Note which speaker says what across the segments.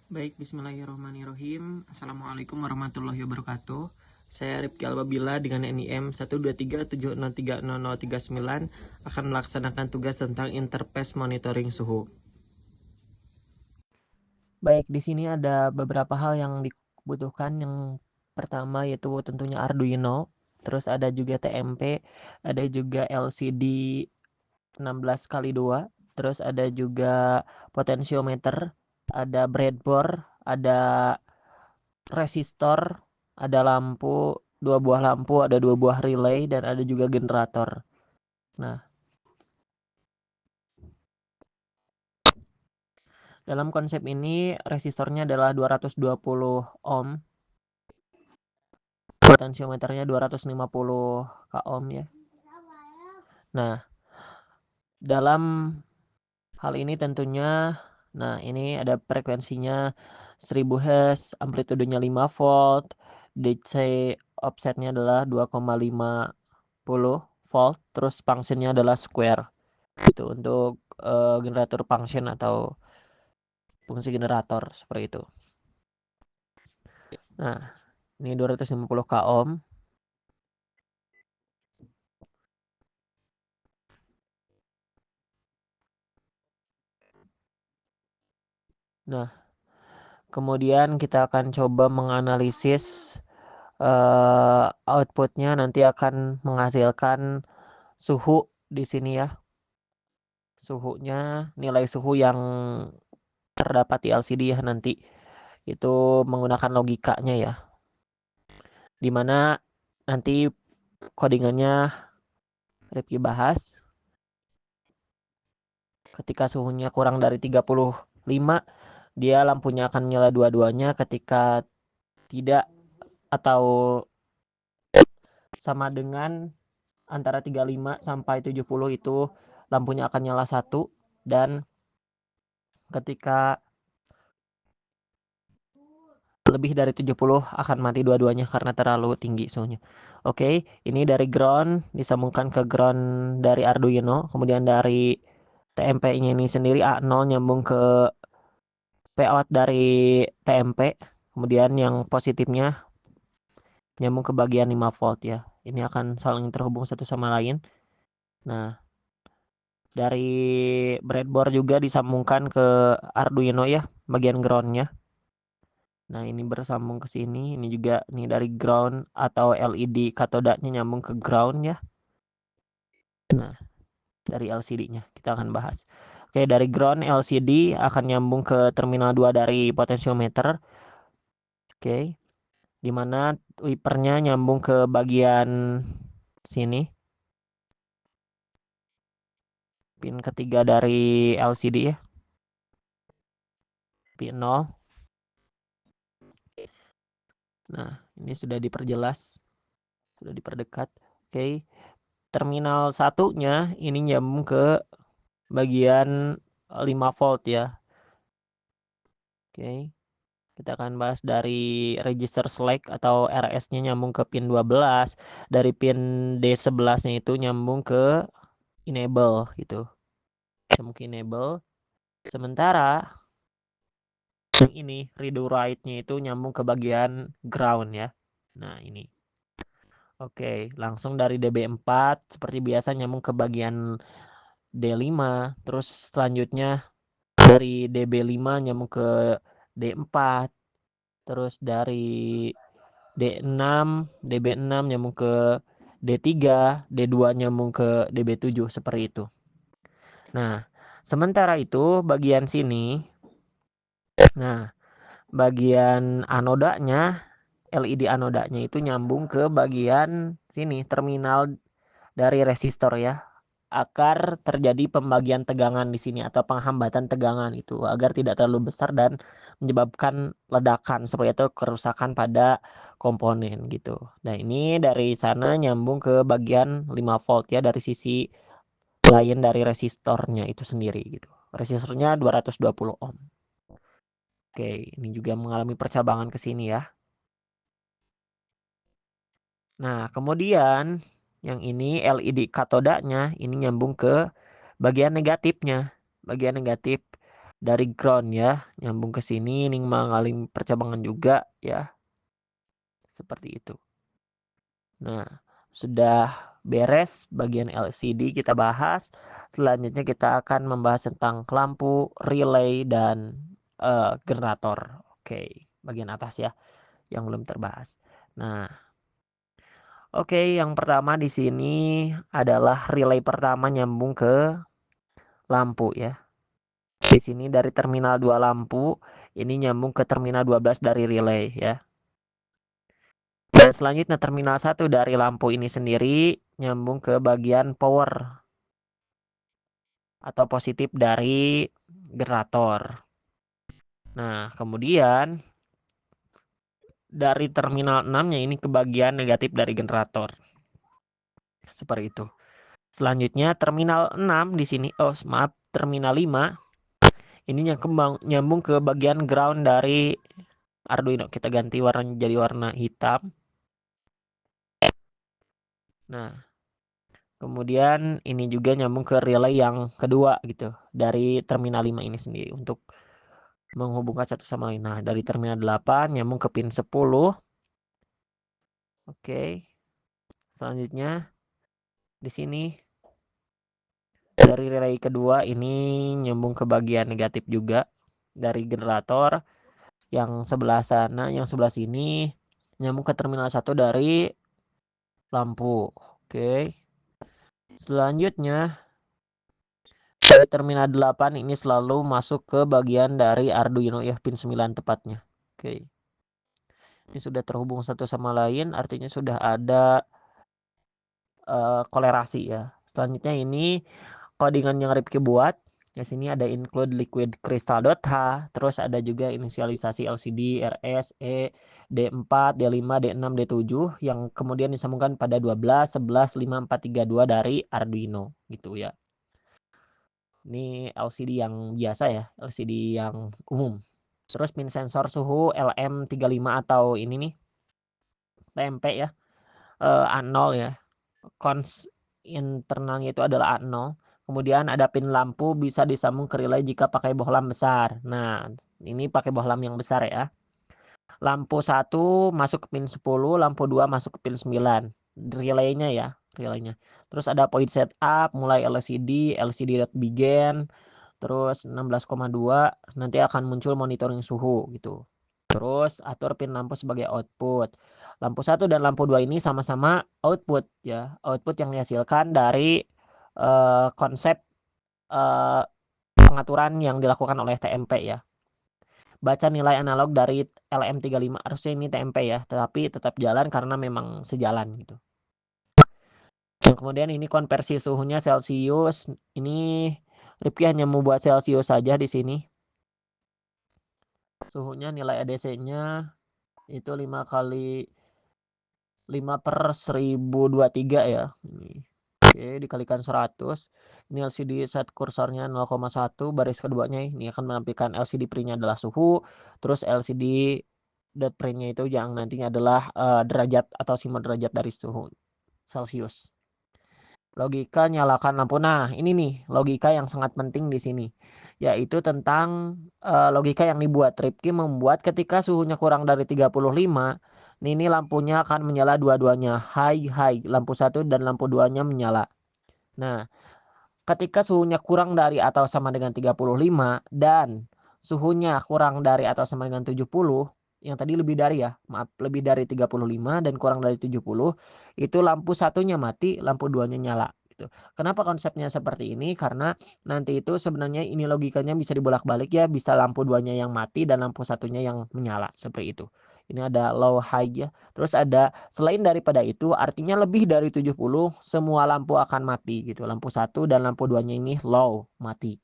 Speaker 1: Baik, bismillahirrahmanirrahim. Assalamualaikum warahmatullahi wabarakatuh. Saya Rifki Albabila dengan NIM 12370300039 akan melaksanakan tugas tentang interface monitoring suhu. Baik, di sini ada beberapa hal yang dibutuhkan. Yang pertama yaitu tentunya Arduino, terus ada juga TMP, ada juga LCD 16x2, terus ada juga potensiometer, ada breadboard, ada resistor, ada lampu, 2 buah lampu, ada 2 buah relay, dan ada juga generator. Nah, dalam konsep ini resistornya adalah 220 ohm, potensiometernya 250 k ohm ya. Nah, dalam hal ini tentunya, nah ini ada frekuensinya 1000 Hz, amplitudenya 5 volt, DC offsetnya adalah 2,50 volt, terus functionnya adalah square. Gitu untuk generator function atau fungsi generator seperti itu. Nah, ini 250 k ohm. Nah, kemudian kita akan coba menganalisis outputnya, nanti akan menghasilkan suhu di sini ya. Suhunya, nilai suhu yang terdapat di LCD ya nanti. Itu menggunakan logikanya ya. Dimana nanti codingannya Rifki bahas. Ketika suhunya kurang dari 35, dia lampunya akan nyala dua-duanya. Ketika tidak atau sama dengan antara 35 sampai 70 itu lampunya akan nyala satu, dan ketika lebih dari 70 akan mati dua-duanya karena terlalu tinggi suhunya. Oke, ini dari ground disambungkan ke ground dari Arduino, kemudian dari TMP-nya ini sendiri A0 nyambung ke Pout dari TMP, kemudian yang positifnya nyambung ke bagian 5 volt ya. Ini akan saling terhubung satu sama lain. Nah, dari breadboard juga disambungkan ke Arduino ya, bagian groundnya. Nah, ini bersambung ke sini. Ini juga nih dari ground atau LED katodanya nyambung ke ground ya. Nah, dari LCD-nya kita akan bahas. Oke, dari ground LCD akan nyambung ke terminal 2 dari potensiometer. Oke. Dimana wipernya nyambung ke bagian sini, pin ketiga dari LCD ya, pin 0. Nah, ini sudah diperjelas, sudah diperdekat. Oke, terminal satunya ini nyambung ke bagian 5 volt ya. Oke, kita akan bahas dari register select atau RS-nya nyambung ke pin 12, dari pin D11-nya itu nyambung ke enable gitu. Nyambung ke enable. Sementara yang ini redo write-nya itu nyambung ke bagian ground ya. Nah, ini. Oke, langsung dari DB4 seperti biasa nyambung ke bagian D5, terus selanjutnya dari DB5 nyambung ke D4, terus dari D6, DB6 nyambung ke D3, D2 nyambung ke DB7 seperti itu. Nah, sementara itu bagian sini, nah, bagian anodanya, LED anodanya itu nyambung ke bagian sini, terminal dari resistor ya, agar terjadi pembagian tegangan di sini atau penghambatan tegangan itu agar tidak terlalu besar dan menyebabkan ledakan seperti itu, kerusakan pada komponen gitu. Nah, ini dari sana nyambung ke bagian 5 volt ya, dari sisi lain dari resistornya itu sendiri gitu. Resistornya 220 ohm. Oke, ini juga mengalami percabangan ke sini ya. Nah, kemudian yang ini LED katodanya ini nyambung ke bagian negatifnya. Bagian negatif dari ground ya, nyambung ke sini, ini mengalami percabangan juga ya, seperti itu. Nah, sudah beres bagian LCD kita bahas. Selanjutnya kita akan membahas tentang lampu, relay, dan generator. Oke, bagian atas ya, yang belum terbahas. Nah, oke, yang pertama di sini adalah relay pertama nyambung ke lampu ya. Di sini dari terminal 2 lampu, ini nyambung ke terminal 12 dari relay ya. Dan selanjutnya terminal 1 dari lampu ini sendiri nyambung ke bagian power atau positif dari generator. Nah, kemudian dari terminal 6-nya ini ke bagian negatif dari generator. Seperti itu. Selanjutnya terminal 6 di sini, terminal 5 ini yang nyambung ke bagian ground dari Arduino. Kita ganti warnanya jadi warna hitam. Nah, kemudian ini juga nyambung ke relay yang kedua gitu dari terminal 5 ini sendiri untuk menghubungkan satu sama lain. Nah, dari terminal 8 nyambung ke pin 10. Oke. Selanjutnya di sini dari relay kedua ini nyambung ke bagian negatif juga dari generator. Yang sebelah sana, yang sebelah sini nyambung ke terminal 1 dari lampu. Oke. Selanjutnya dari terminal 8 ini selalu masuk ke bagian dari Arduino ya, pin 9 tepatnya. Oke. Ini sudah terhubung satu sama lain, artinya sudah ada kolerasi ya. Selanjutnya ini codingan yang Ripki buat. Di sini ada include liquid crystal.h, terus ada juga inisialisasi LCD, RS, E, D4, D5, D6, D7 yang kemudian disambungkan pada 12, 11, 5, 4, 3, 2 dari Arduino gitu ya. Ini LCD yang biasa ya, LCD yang umum. Terus pin sensor suhu LM35 atau ini nih TMP ya, A0 ya. Cons internalnya itu adalah A0. Kemudian ada pin lampu bisa disambung ke relay jika pakai bohlam besar. Nah, ini pakai bohlam yang besar ya. Lampu 1 masuk ke pin 10, lampu 2 masuk ke pin 9. Relaynya ya, relaynya. Terus ada point setup mulai LCD, LCD.begin, terus 16,2 nanti akan muncul monitoring suhu gitu. Terus atur pin lampu sebagai output. Lampu 1 dan lampu 2 ini sama-sama output ya. Output yang dihasilkan dari konsep pengaturan yang dilakukan oleh TMP ya. Baca nilai analog dari LM35, harusnya ini TMP ya, tetapi tetap jalan karena memang sejalan gitu. Dan kemudian ini konversi suhunya Celcius. Ini Ripki hanya membuat Celcius saja di sini. Suhunya nilai ADC-nya itu 5 kali 5/1023 ya. Oke, dikalikan 100. Ini LCD set kursornya 0,1. Baris keduanya ini akan menampilkan LCD print-nya adalah suhu. Terus LCD dot print-nya itu yang nantinya adalah derajat atau simbol derajat dari suhu Celcius. Logika nyalakan lampu. Nah, ini nih logika yang sangat penting di sini, yaitu tentang logika yang dibuat Ripki membuat ketika suhunya kurang dari 35, ini lampunya akan menyala dua-duanya, high, lampu 1 dan lampu 2-nya menyala. Nah, ketika suhunya kurang dari atau sama dengan 35 dan suhunya kurang dari atau sama dengan 70, yang tadi lebih dari ya, maaf, lebih dari 35 dan kurang dari 70, itu lampu satunya mati, lampu 2-nya nyala gitu. Kenapa konsepnya seperti ini? Karena nanti itu sebenarnya ini logikanya bisa dibolak-balik ya, bisa lampu 2-nya yang mati dan lampu satunya yang menyala seperti itu. Ini ada low high ya. Terus ada selain daripada itu artinya lebih dari 70 semua lampu akan mati gitu. Lampu 1 dan lampu 2-nya ini low, mati.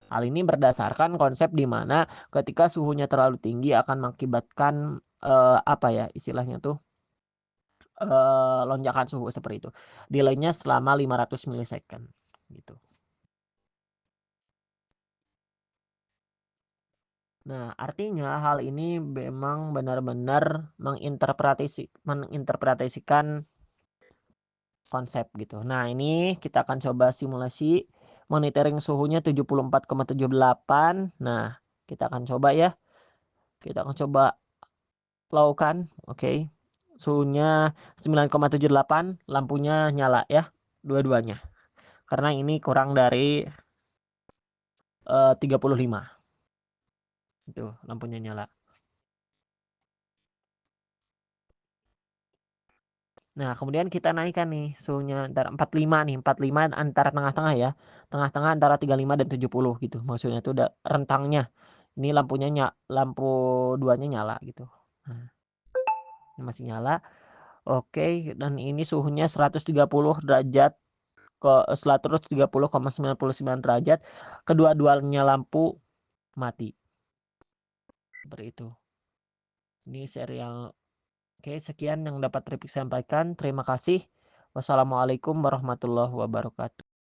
Speaker 1: Hal ini berdasarkan konsep di mana ketika suhunya terlalu tinggi akan mengakibatkan apa ya istilahnya tuh lonjakan suhu seperti itu. Delaynya selama 500 milisecond gitu. Nah, artinya hal ini memang benar-benar menginterpretasikan konsep gitu. Nah, ini kita akan coba simulasi monitoring suhunya 74,78. Nah, kita akan coba ya. Kita akan coba laukan. Oke. Suhunya 9,78, lampunya nyala ya, dua-duanya. Karena ini kurang dari 35. Itu lampunya nyala. Nah, kemudian kita naikkan nih suhunya antara 45 nih, 45 antara tengah-tengah ya. Tengah-tengah antara 35 dan 70 gitu. Maksudnya itu udah rentangnya. Ini lampunya lampu duanya nyala gitu. Nah, ini masih nyala. Oke, dan ini suhunya 130 derajat ke 130,99 derajat. Kedua-duanya lampu mati. Seperti itu. Ini serial. Oke, sekian yang dapat Tripik sampaikan. Terima kasih. Wassalamualaikum warahmatullahi wabarakatuh.